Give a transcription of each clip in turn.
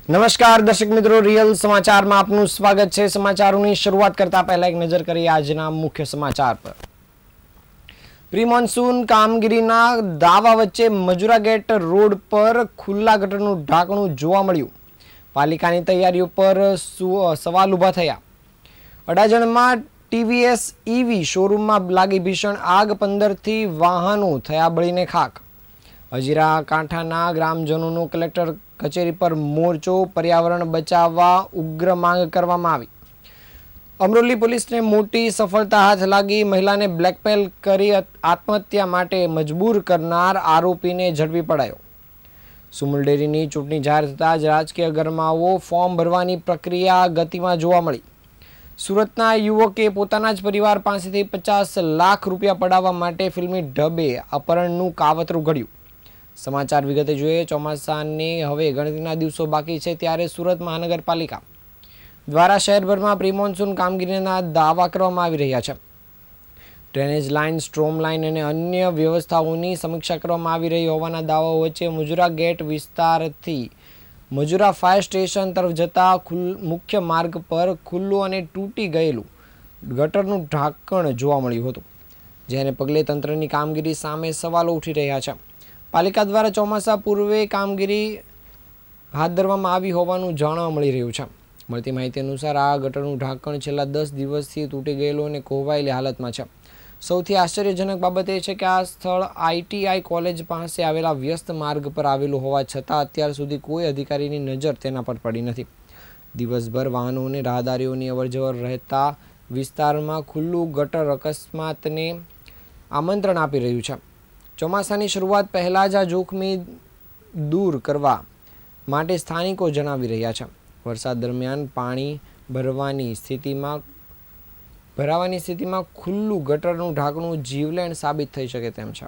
નમસ્કાર દર્શક મિત્રો, રિયલ સમાચારમાં આપનું સ્વાગત છે। સમાચારોની શરૂઆત કરતા પહેલા એક નજર કરીએ આજના મુખ્ય સમાચાર પર। પ્રી મોન્સૂન કામગીરીના દાવા વચ્ચે મજુરા ગેટ રોડ પર ખુલ્લા ગટરનું ઢાંકણું જોવા મળ્યું। પાલિકાની તૈયારીઓ પર સવાલ ઊભા થયા। અડાજણમાં ટીવીએસ ઈવી શોરૂમમાં લાગી ભીષણ આગ, 15થી વાહનો થયા બળીને ખાખ। હજીરા કાંઠાના ગ્રામજનોનો કલેક્ટર કચેરી પર મોરચો, પર્યાવરણ બચાવવા ઉગ્ર માંગ કરવામાં આવી। અમરોલી પોલીસને મોટી સફળતા હાથ લાગી। મહિલાને બ્લેકમેલ કરી આત્મહત્યા માટે મજબૂર કરનાર આરોપીને ઝડપી પડાયો। સુમુલ ડેરીની ચૂંટણી જાહેર થતાં જ રાજકીય ગરમાવો, ફોર્મ ભરવાની પ્રક્રિયા ગતિમાં જોવા મળી। સુરતના યુવકે પોતાના જ પરિવાર પાસેથી 50 લાખ રૂપિયા પડાવવા માટે ફિલ્મી ઢબે અપહરણનું કાવતરું ઘડ્યું। સમાચાર વિગતે જોઈએ। ચોમાસાની હવે ગણતરીના દિવસો બાકી છે, ત્યારે સુરત મહાનગરપાલિકા દ્વારા શહેરભરમાં પ્રી મોન્સૂન કામગીરીના દાવા કરવામાં આવી રહ્યા છે। ડ્રેનેજ લાઇન, સ્ટ્રોમ લાઇન અને અન્ય વ્યવસ્થાઓની સમીક્ષા કરવામાં આવી રહી હોવાના દાવાઓ વચ્ચે મજુરા ગેટ વિસ્તારથી મજુરા ફાયર સ્ટેશન તરફ જતા મુખ્ય માર્ગ પર ખુલ્લું અને તૂટી ગયેલું ગટરનું ઢાંકણ જોવા મળ્યું હતું, જેને પગલે તંત્રની કામગીરી સામે સવાલો ઉઠી રહ્યા છે। પાલિકા દ્વારા ચોમાસા પૂર્વે કામગીરી હાથ ધરવામાં આવી હોવાનું જાણવા મળી રહ્યું છે। મળતી માહિતી અનુસાર આ ગટરનું ઢાંકણ છેલ્લા 10 દિવસથી તૂટી ગયેલું અને કોહવાયેલી હાલતમાં છે। સૌથી આશ્ચર્યજનક બાબત એ છે કે આ સ્થળ આઈટીઆઈ કોલેજ પાસે આવેલા વ્યસ્ત માર્ગ પર આવેલું હોવા છતાં અત્યાર સુધી કોઈ અધિકારીની નજર તેના પર પડી નથી। દિવસભર વાહનો અને રાહદારીઓની અવરજવર રહેતા વિસ્તારમાં ખુલ્લું ગટર અકસ્માતને આમંત્રણ આપી રહ્યું છે। ચોમાસાની શરૂઆત પહેલાં જ આ જોખમી દૂર કરવા માટે સ્થાનિકો જણાવી રહ્યા છે। વરસાદ દરમિયાન પાણી ભરાવાની સ્થિતિમાં ખુલ્લું ગટરનું ઢાંકણું જીવલેણ સાબિત થઈ શકે તેમ છે।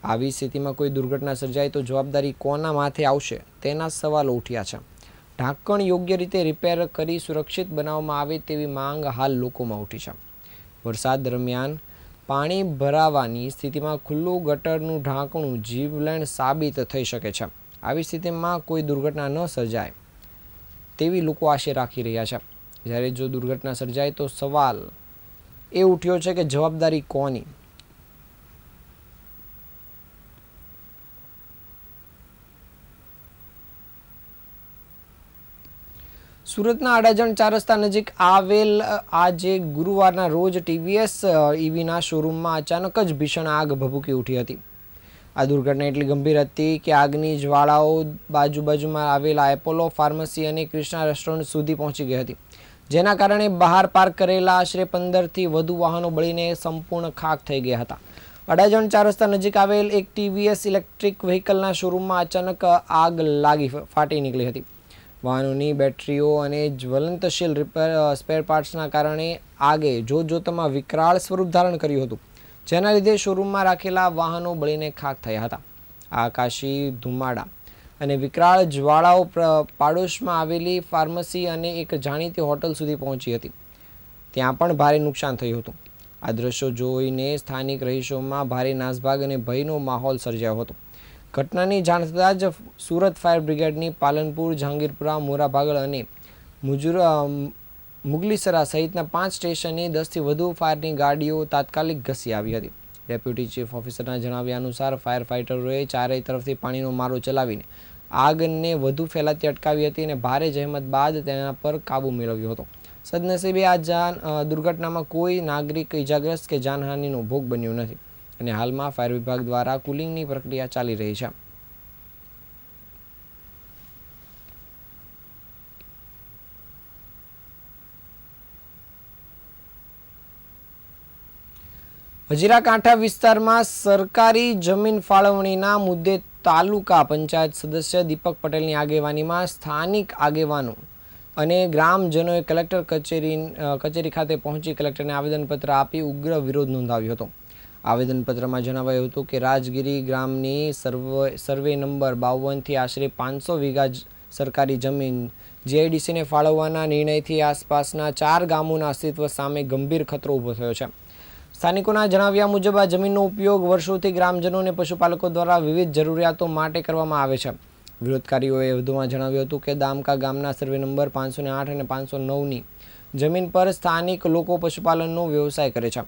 આવી સ્થિતિમાં કોઈ દુર્ઘટના સર્જાય તો જવાબદારી કોના માથે આવશે તેના સવાલો ઉઠ્યા છે। ઢાંકણ યોગ્ય રીતે રિપેર કરી સુરક્ષિત બનાવવામાં આવે તેવી માંગ હાલ લોકોમાં ઉઠી છે। વરસાદ દરમિયાન પાણી ભરાવાની સ્થિતિમાં ખુલ્લું ગટરનું ઢાંકણું જીવલેણ સાબિત થઈ શકે છે। આવી સ્થિતિમાં કોઈ દુર્ઘટના ન સર્જાય તેવી લોકો આશા રાખી રહ્યા છે। જ્યારે જો દુર્ઘટના સર્જાય તો સવાલ એ ઉઠ્યો છે કે જવાબદારી કોની? સુરતના અડાજણ 4 રસ્તા નજીક આવેલ આજે ગુરુવારના રોજ ટીવીએસ ઈવીના શોરૂમમાં અચાનક જ ભીષણ આગ ભભૂકી ઉઠી હતી। આ દુર્ઘટના એટલી ગંભીર હતી કે આગની જ્વાળાઓ બાજુમાં આવેલા એપોલો ફાર્મસી અને કૃષ્ણા રેસ્ટોરન્ટ સુધી પહોંચી ગઈ હતી, જેના કારણે બહાર પાર્ક કરેલા આશરે 15થી વધુ વાહનો બળીને સંપૂર્ણ ખાખ થઈ ગયા હતા। અડાજણ 4 રસ્તા નજીક આવેલ એક ટીવીએસ ઇલેક્ટ્રિક વ્હીકલના શોરૂમમાં અચાનક આગ લાગી ફાટી નીકળી હતી। વાહનોની બેટરીઓ અને જ્વલંતશીલ સ્પેર પાર્ટ્સના કારણે આગે જોતજોતામાં વિકરાળ સ્વરૂપ ધારણ કર્યું હતું, જેના લીધે શોરૂમમાં રાખેલા વાહનો બળીને ખાખ થયા હતા। આકાશી ધુમાડા અને વિકરાળ જ્વાળાઓ પાડોશમાં આવેલી ફાર્મસી અને એક જાણીતી હોટલ સુધી પહોંચી હતી, ત્યાં પણ ભારે નુકસાન થયું હતું। આ દ્રશ્યો જોઈને સ્થાનિક રહીશોમાં ભારે નાસભાગ અને ભયનો માહોલ સર્જાયો હતો। ઘટનાની જાણ થતાં જ સુરત ફાયર બ્રિગેડની પાલનપુર, જહાંગીરપુરા, મોરાભાગળ અને મુગલીસરા સહિતના 5 સ્ટેશનની 10થી વધુ ફાયરની ગાડીઓ તાત્કાલિક ઘસી આવી હતી। ડેપ્યુટી ચીફ ઓફિસરના જણાવ્યા અનુસાર ફાયર ફાઇટરોએ ચારેય તરફથી પાણીનો મારો ચલાવીને આગને વધુ ફેલાતી અટકાવી હતી અને ભારે જહેમત બાદ તેના પર કાબૂ મેળવ્યો હતો। સદનસીબે આ દુર્ઘટનામાં કોઈ નાગરિક ઇજાગ્રસ્ત કે જાનહાનિનો ભોગ બન્યો નથી અને હાલમાં ફાયર વિભાગ દ્વારા કુલિંગની પ્રક્રિયા ચાલી રહી છે। હજીરા કાંઠા વિસ્તારમાં સરકારી જમીન ફાળવણીના મુદ્દે તાલુકા પંચાયત સદસ્ય દીપક પટેલની આગેવાનીમાં સ્થાનિક આગેવાનો અને ગ્રામજનોએ કલેક્ટર કચેરી ખાતે પહોંચી કલેક્ટરને આવેદનપત્ર આપી ઉગ્ર વિરોધ નોંધાવ્યો હતો। આવેદનપત્રમાં જણાવાયું હતું કે રાજગીરી ગ્રામની સર્વે નંબર 52થી આશરે 500 વીઘા સરકારી જમીન જીઆઈડીસીને ફાળવવાના નિર્ણયથી આસપાસના 4 ગામોના અસ્તિત્વ સામે ગંભીર ખતરો ઊભો થયો છે। સ્થાનિકોના જણાવ્યા મુજબ આ જમીનનો ઉપયોગ વર્ષોથી ગ્રામજનો અને પશુપાલકો દ્વારા વિવિધ જરૂરિયાતો માટે કરવામાં આવે છે, વિરોધકારીઓએ વધુમાં જણાવ્યું હતું કે દામકા ગામના સર્વે નંબર 508 અને 509ની જમીન પર સ્થાનિક લોકો પશુપાલનનો વ્યવસાય કરે છે.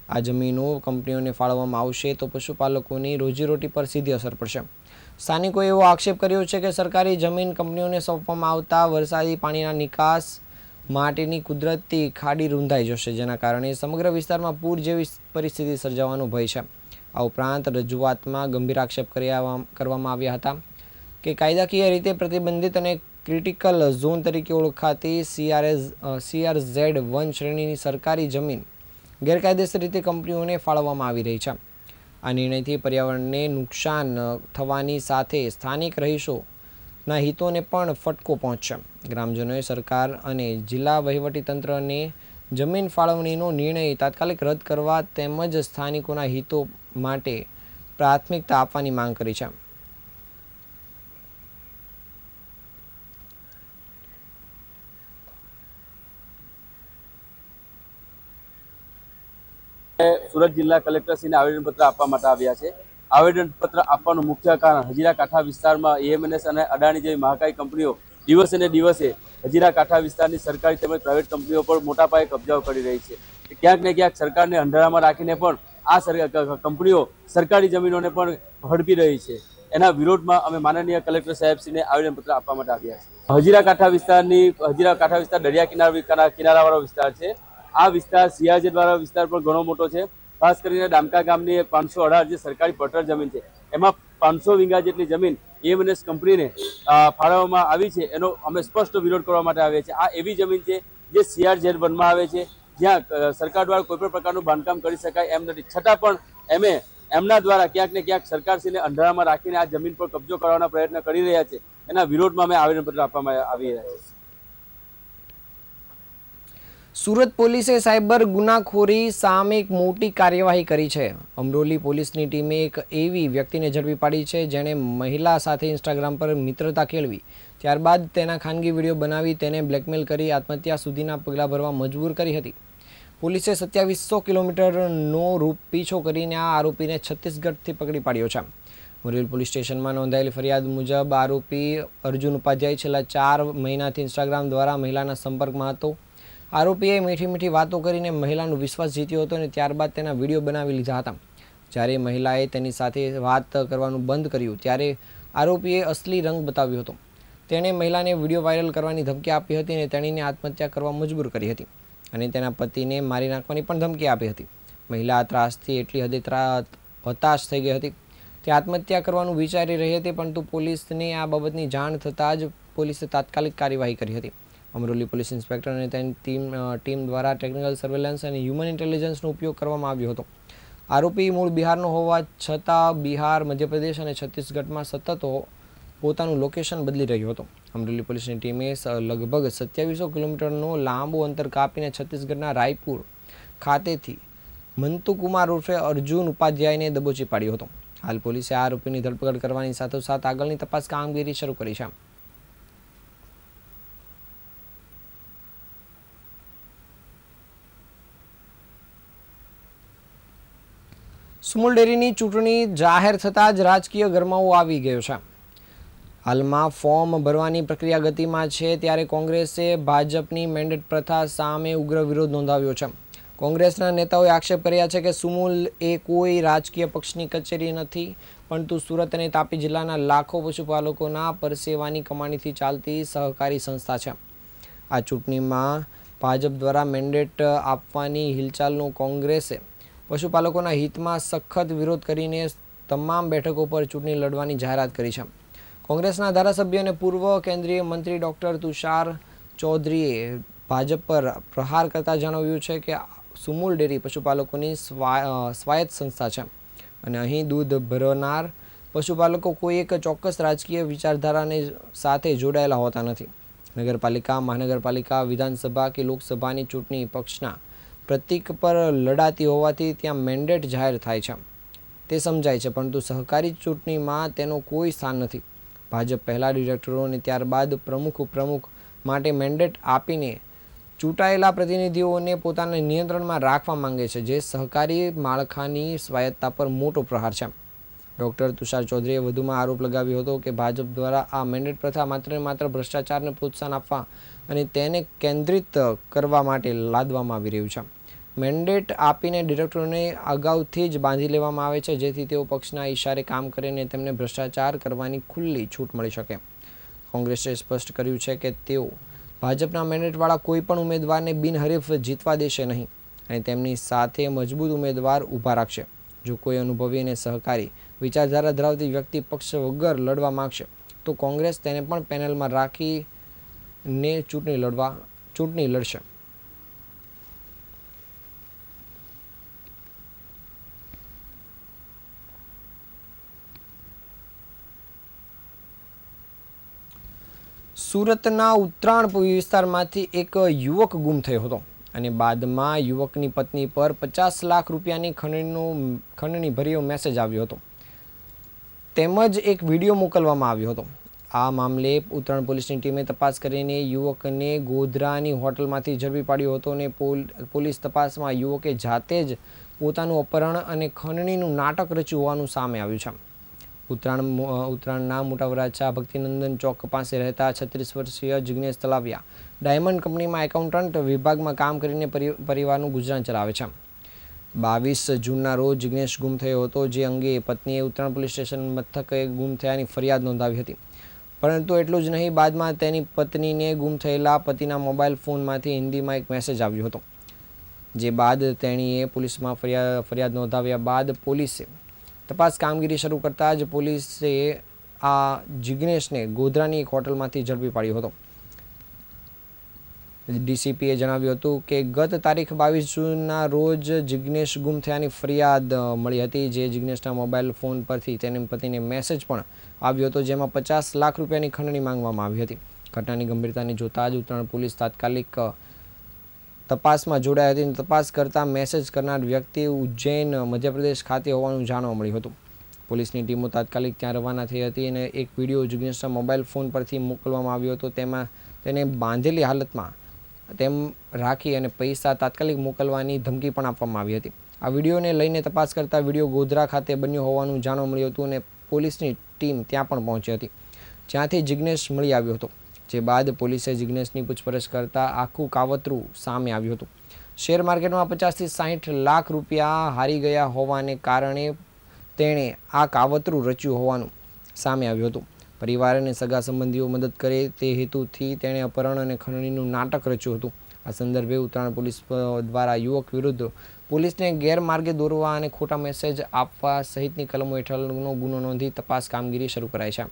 આ જમીનો કંપનીઓને ફાળવવામાં આવશે તો પશુપાલકોની રોજીરોટી પર સીધી અસર પડશે. સ્થાનિકોએ એવો આક્ષેપ કર્યો છે કે સરકારી જમીન કંપનીઓને સોંપવામાં આવતા વરસાદી પાણીના નિકાસ માટેની કુદરતી ખાડી રૂંધાઈ જશે, જેના કારણે સમગ્ર વિસ્તારમાં પૂર જેવી પરિસ્થિતિ સર્જાવાનો ભય છે. આ ઉપરાંત રજૂઆતમાં ગંભીર આક્ષેપ કરવામાં આવ્યા હતા કે કાયદાકીય રીતે પ્રતિબંધિત અને ક્રિટિકલ ઝોન તરીકે ઓળખાતી CRZ1 શ્રેણીની સરકારી જમીન ગેરકાયદેસર રીતે કંપનીઓને ફાળવવામાં આવી રહી છે. આ નિર્ણયથી પર્યાવરણને નુકસાન થવાની સાથે સ્થાનિક રહીશોના હિતોને પણ ફટકો પહોંચશે. ગ્રામજનોએ સરકાર અને જિલ્લા વહીવટીતંત્રને જમીન ફાળવણીનો નિર્ણય તાત્કાલિક રદ કરવા તેમજ સ્થાનિકોના હિતો માટે પ્રાથમિકતા આપવાની માંગ કરી છે. સુરત જિલ્લા કલેક્ટરશ્રીને આવેદનપત્ર આપવા માટે આવ્યા છે. આવેદનપત્ર આપવાનું મુખ્ય કારણ હજીરા કાંઠા વિસ્તારમાં AMNS અને અદાણી જેવી મહાકાય કંપનીઓ દિવસે ને દિવસે હજીરા કાંઠા વિસ્તારની સરકારી તેમજ પ્રાઇવેટ કંપનીઓ પર મોટા પાયે કબજાઓ કરી રહી છે. ક્યાંક ને ક્યાંક સરકારને અંધારામાં રાખીને પણ આ કંપનીઓ સરકારી જમીનોને પણ હડપી રહી છે. એના વિરોધમાં અમે માનનીય કલેક્ટર સાહેબશ્રીને આવેદનપત્ર આપવા માટે આવ્યા છે. હજીરા કાંઠા વિસ્તાર દરિયા કિનારાવાળો વિસ્તાર છે. આ વિસ્તાર CRZ વાળો વિસ્તાર પણ ઘણો મોટો છે. ખાસ કરીને દામકા ગામની 518 જે સરકારી પટ્ટર જમીન છે, એમાં 500 વીઘા જેટલી જમીન AMNS કંપનીને ફાળવવામાં આવી છે. એનો અમે સ્પષ્ટ વિરોધ કરવા માટે આવ્યા છીએ. આ એવી જમીન છે જે CRZ1માં આવે છે, જ્યાં સરકાર દ્વારા કોઈ પણ પ્રકારનું બાંધકામ કરી શકાય એમ નથી. છતાં પણ એમના દ્વારા ક્યાંક ને ક્યાંક સરકારશ્રીને અંધારામાં રાખીને આ જમીન પર કબજો કરવાના પ્રયત્ન કરી રહ્યા છે. એના વિરોધમાં અમે આવેદનપત્ર આપવામાં આવી રહ્યા છે. સુરત પોલીસે સાયબર ગુનાખોરી સામે એક મોટી કાર્યવાહી કરી છે. અમરોલી પોલીસની ટીમે એક એવી વ્યક્તિને ઝડપી પાડી છે જેણે મહિલા સાથે ઇન્સ્ટાગ્રામ પર મિત્રતા કેળવી, ત્યારબાદ તેના ખાનગી વિડીયો બનાવી તેને બ્લેકમેલ કરી આત્મહત્યા સુધીના પગલાં ભરવા મજબૂર કરી હતી. પોલીસે 2700 કિલોમીટરનો પીછો કરીને આ આરોપીને છત્તીસગઢથી પકડી પાડ્યો છે. મોરેલ પોલીસ સ્ટેશનમાં નોંધાયેલી ફરિયાદ મુજબ આરોપી અર્જુન ઉપાધ્યાય છેલ્લા 4 મહિનાથી ઇન્સ્ટાગ્રામ દ્વારા મહિલાના સંપર્કમાં હતો. આરોપીએ મીઠી વાતો કરીને મહિલાનો વિશ્વાસ જીત્યો હતો અને ત્યારબાદ તેના વિડીયો બનાવી લીધા હતા. જ્યારે મહિલાએ તેની સાથે વાત કરવાનું બંધ કર્યું ત્યારે આરોપીએ અસલી રંગ બતાવ્યો હતો. તેણે મહિલાને વિડીયો વાયરલ કરવાની ધમકી આપી હતી અને તેણીને આત્મહત્યા કરવા મજબૂર કરી હતી અને તેના પતિને મારી નાખવાની પણ ધમકી આપી હતી. મહિલા ત્રાસથી એટલી હદે હતાશ થઈ ગઈ હતી તે આત્મહત્યા કરવાનું વિચારી રહી હતી, પરંતુ પોલીસને આ બાબતની જાણ થતાં જ પોલીસે તાત્કાલિક કાર્યવાહી કરી હતી. અમરોલી પોલીસ ઇન્સ્પેક્ટર અને તેની ટીમ દ્વારા ટેકનિકલ સર્વેલન્સ અને હ્યુમન ઇન્ટેલિજન્સનો ઉપયોગ કરવામાં આવ્યો હતો. આરોપી મૂળ બિહારનો હોવા છતાં બિહાર, મધ્યપ્રદેશ અને છત્તીસગઢમાં સતત પોતાનું લોકેશન બદલી રહ્યો હતો. અમરેલી પોલીસની ટીમે લગભગ 2700 કિલોમીટરનો લાંબો અંતર કાપીને છત્તીસગઢના રાયપુર ખાતેથી મંતુકુમાર ઉર્ફે અર્જુન ઉપાધ્યાયને દબોચી પાડ્યો હતો. હાલ પોલીસે આ આરોપીની ધરપકડ કરવાની સાથોસાથ આગળની તપાસ કામગીરી શરૂ કરી છે. સુમુલ ડેરીની ચૂંટણી જાહેર થતાં જ રાજકીય ગરમાવો આવી ગયો છે. હાલમાં ફોર્મ ભરવાની પ્રક્રિયા ગતિમાં છે, ત્યારે કોંગ્રેસે ભાજપની મેન્ડેટ પ્રથા સામે ઉગ્ર વિરોધ નોંધાવ્યો છે. કોંગ્રેસના નેતાઓએ આક્ષેપ કર્યા છે કે સુમુલ એ કોઈ રાજકીય પક્ષની કચેરી નથી, પરંતુ સુરત અને તાપી જિલ્લાના લાખો પશુપાલકોના પરસેવાની કમાણીથી ચાલતી સહકારી સંસ્થા છે. આ ચૂંટણીમાં ભાજપ દ્વારા મેન્ડેટ આપવાની હિલચાલનો કોંગ્રેસે પશુપાલકોના હિતમાં સખત વિરોધ કરીને તમામ બેઠકો પર ચૂંટણી લડવાની જાહેરાત કરી છે. કોંગ્રેસના ધારાસભ્ય અને પૂર્વ કેન્દ્રીય મંત્રી ડૉક્ટર તુષાર ચૌધરીએ ભાજપ પર પ્રહાર કરતા જણાવ્યું છે કે સુમુલ ડેરી પશુપાલકોની સ્વાયત્ત સંસ્થા છે અને અહીં દૂધ ભરનાર પશુપાલકો કોઈ એક ચોક્કસ રાજકીય વિચારધારાને સાથે જોડાયેલા હોતા નથી. નગરપાલિકા, મહાનગરપાલિકા, વિધાનસભા કે લોકસભાની ચૂંટણી પક્ષના પ્રતીક પર લડાતી હોવાથી ત્યાં મેન્ડેટ જાહેર થાય છે તે સમજાય છે, પરંતુ સહકારી ચૂંટણીમાં તેનો કોઈ સ્થાન નથી. ભાજપ પહેલા ડિરેક્ટરો અને ત્યારબાદ પ્રમુખ માટે મેન્ડેટ આપીને ચૂંટાયેલા પ્રતિનિધિઓને પોતાના નિયંત્રણમાં રાખવા માંગે છે, જે સહકારી માળખાની સ્વાયત્તતા પર મોટો પ્રહાર છે. ડૉક્ટર તુષાર ચૌધરીએ વધુમાં આરોપ લગાવ્યો હતો કે ભાજપ દ્વારા આ મેન્ડેટ પ્રથા માત્ર ને માત્ર ભ્રષ્ટાચારને પ્રોત્સાહન આપવા અને તેને કેન્દ્રિત કરવા માટે લાદવામાં આવી રહ્યું છે. મેન્ડેટ આપીને ડિરેક્ટરોને અગાઉથી જ બાંધી લેવામાં આવે છે, જેથી તેઓ પક્ષના ઇશારે કામ કરે અને તેમને ભ્રષ્ટાચાર કરવાની ખુલ્લી છૂટ મળી શકે. કોંગ્રેસે સ્પષ્ટ કર્યું છે કે તેઓ ભાજપના મેન્ડેટવાળા કોઈ પણ ઉમેદવારને બિનહરીફ જીતવા દેશે નહીં અને તેમની સાથે મજબૂત ઉમેદવાર ઊભા રાખશે. જો કોઈ અનુભવી અને સહકારી વિચારધારા ધરાવતી વ્યક્તિ પક્ષ વગર લડવા માંગશે તો કોંગ્રેસ તેને પણ પેનલમાં રાખીને ચૂંટણી લડશે. સુરતના ઉત્તરાણ વિસ્તારમાંથી એક યુવક ગુમ થયો હતો અને બાદમાં યુવકની પત્ની પર 50 લાખ રૂપિયાની ખંડણી ભર્યો મેસેજ આવ્યો હતો તેમજ એક વિડીયો મોકલવામાં આવ્યો હતો. આ મામલે ઉત્તરાણ પોલીસની ટીમે તપાસ કરીને યુવકને ગોધરાની હોટલમાંથી ઝડપી પાડ્યો હતો અને પોલીસ તપાસમાં યુવકે જાતે જ પોતાનું અપહરણ અને ખંડણીનું નાટક રચ્યું હોવાનું સામે આવ્યું છે. ઉત્તરાણના મોટા વરાછા ભક્તિનંદન ચોક પાસે રહેતા 36 વર્ષીય જિગ્નેશ તલાવિયા ડાયમંડ કંપનીમાં એકાઉન્ટન્ટ વિભાગમાં કામ કરીને પરિવારનું ગુજરાન ચલાવે છે. 22 જૂનના રોજ જિગ્નેશ ગુમ થયો હતો, જે અંગે પત્નીએ ઉત્તરાણ પોલીસ સ્ટેશન મથકે ગુમ થયાની ફરિયાદ નોંધાવી હતી. પરંતુ એટલું જ નહીં, બાદમાં તેની પત્નીને ગુમ થયેલા પતિના મોબાઈલ ફોનમાંથી હિન્દીમાં એક મેસેજ આવ્યો હતો, જે બાદ તેણીએ પોલીસમાં ફરિયાદ નોંધાવ્યા બાદ પોલીસે તપાસ કામગીરી શરૂ કરતા જ પોલીસે આ જિગ્નેશને ગોધરાની એક હોટલમાંથી ઝડપી પાડ્યો હતો. ડીસીપીએ જણાવ્યું હતું કે ગત તારીખ 22 જૂનના રોજ જિગ્નેશ ગુમ થયાની ફરિયાદ મળી હતી, જે જિગ્નેશના મોબાઈલ ફોન પરથી તેની પત્નીને મેસેજ પણ આવ્યો હતો, જેમાં 50 લાખ રૂપિયાની ખંડણી માંગવામાં આવી હતી. ઘટનાની ગંભીરતાને જોતા જ ઉત્તરાણ પોલીસ તાત્કાલિક તપાસમાં જોડાઈ હતી. તપાસ કરતા મેસેજ કરનાર વ્યક્તિ ઉજ્જૈન મધ્યપ્રદેશ ખાતે હોવાનું જાણવા મળ્યું હતું. પોલીસની ટીમો તાત્કાલિક ત્યાં રવાના થઈ હતી અને એક વિડીયો જિગ્નેશના મોબાઈલ ફોન પરથી મોકલવામાં આવ્યો હતો. તેમાં તેને બાંધેલી હાલતમાં તેમ રાખી અને પૈસા તાત્કાલિક મોકલવાની ધમકી પણ આપવામાં આવી હતી. આ વિડીયોને લઈને તપાસ કરતા વિડીયો ગોધરા ખાતે બન્યો હોવાનું જાણવા મળ્યું હતું અને પોલીસની ટીમ ત્યાં પણ પહોંચી હતી, જ્યાંથી જિગ્નેશ મળી આવ્યો હતો. જે બાદ પોલીસે જિગ્નેશની પૂછપરછ કરતા આખું કાવતરું સામે આવ્યું હતું. શેર માર્કેટમાં 50 થી 60 લાખ રૂપિયા હારી ગયા હોવાને કારણે તેણે આ કાવતરું રચ્યું હોવાનું સામે આવ્યું હતું. પરિવાર અને સગા સંબંધીઓ મદદ કરે તે હેતુથી તેણે અપહરણ અને ખંડણીનું નાટક રચ્યું હતું. આ સંદર્ભે ઉત્તરાણ પોલીસ દ્વારા યુવક વિરુદ્ધ પોલીસને ગેરમાર્ગે દોરવા અને ખોટા મેસેજ આપવા સહિતની કલમો હેઠળનો ગુનો નોંધી તપાસ કામગીરી શરૂ કરાઈ છે.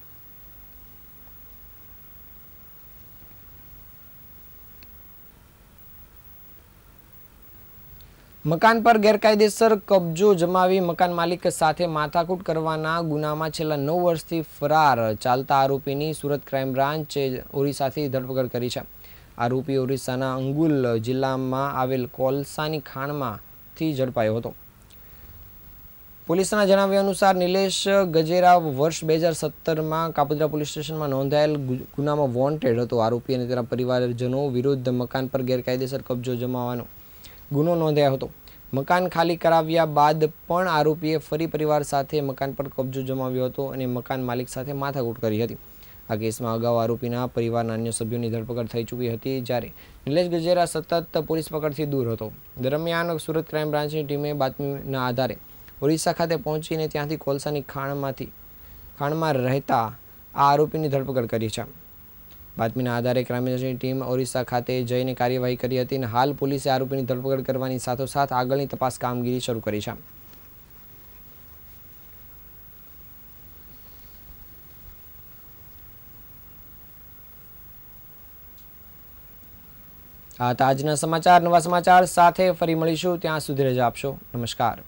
મકાન પર ગેરકાયદેસર કબજો જમાવી મકાન માલિક સાથે માથાકૂટ કરવાના ગુનામાં છેલ્લા 9 વર્ષથી ફરાર ચાલતા આરોપીની સુરત ક્રાઇમ બ્રાન્ચે ઓરિસ્સાથી ધરપકડ કરી છે. આરોપી ઓરિસ્સાના અંગુલ જિલ્લામાં આવેલ કોલસાની ખાણમાંથી ઝડપાયો હતો. પોલીસના જણાવ્યા અનુસાર નિલેશ ગજેરા વર્ષ 2017માં કાપોદ્રા પોલીસ સ્ટેશનમાં નોંધાયેલ ગુનામાં વોન્ટેડ હતો. આરોપી અને તેના પરિવારજનો વિરુદ્ધ મકાન પર ગેરકાયદેસર કબજો જમાવવાનો ગુનો નોંધાયો હતો. મકાન ખાલી કરાવ્યા બાદ પણ આરોપીએ ફરી પરિવાર સાથે મકાન પર કબજો જમાવ્યો હતો અને મકાન માલિક સાથે માથાકૂટ કરી હતી. આ કેસમાં અગાઉ આરોપીના પરિવારના અન્ય સભ્યોની ધરપકડ થઈ ચૂકી હતી, જ્યારે નિલેશ ગજેરા સતત પોલીસ પકડથી દૂર હતો. દરમિયાન સુરત ક્રાઇમ બ્રાન્ચની ટીમે બાતમીના આધારે ઓરિસ્સા ખાતે પહોંચીને ત્યાંથી કોલસાની ખાણમાં રહેતા આ આરોપીની ધરપકડ કરી છે. બાતમીના આધારે ક્રાઇમ બ્રાન્ચની ટીમ ઓરિસ્સા ખાતે જઈને કાર્યવાહી કરી હતી અને હાલ પોલીસે આરોપીની ધરપકડ કરવાની સાથોસાથ આગળની તપાસ કામગીરી શરૂ કરી છે. આ હતા આજના સમાચાર. નવા સમાચાર સાથે ફરી મળીશું. ત્યાં સુધી રજા આપશો. નમસ્કાર.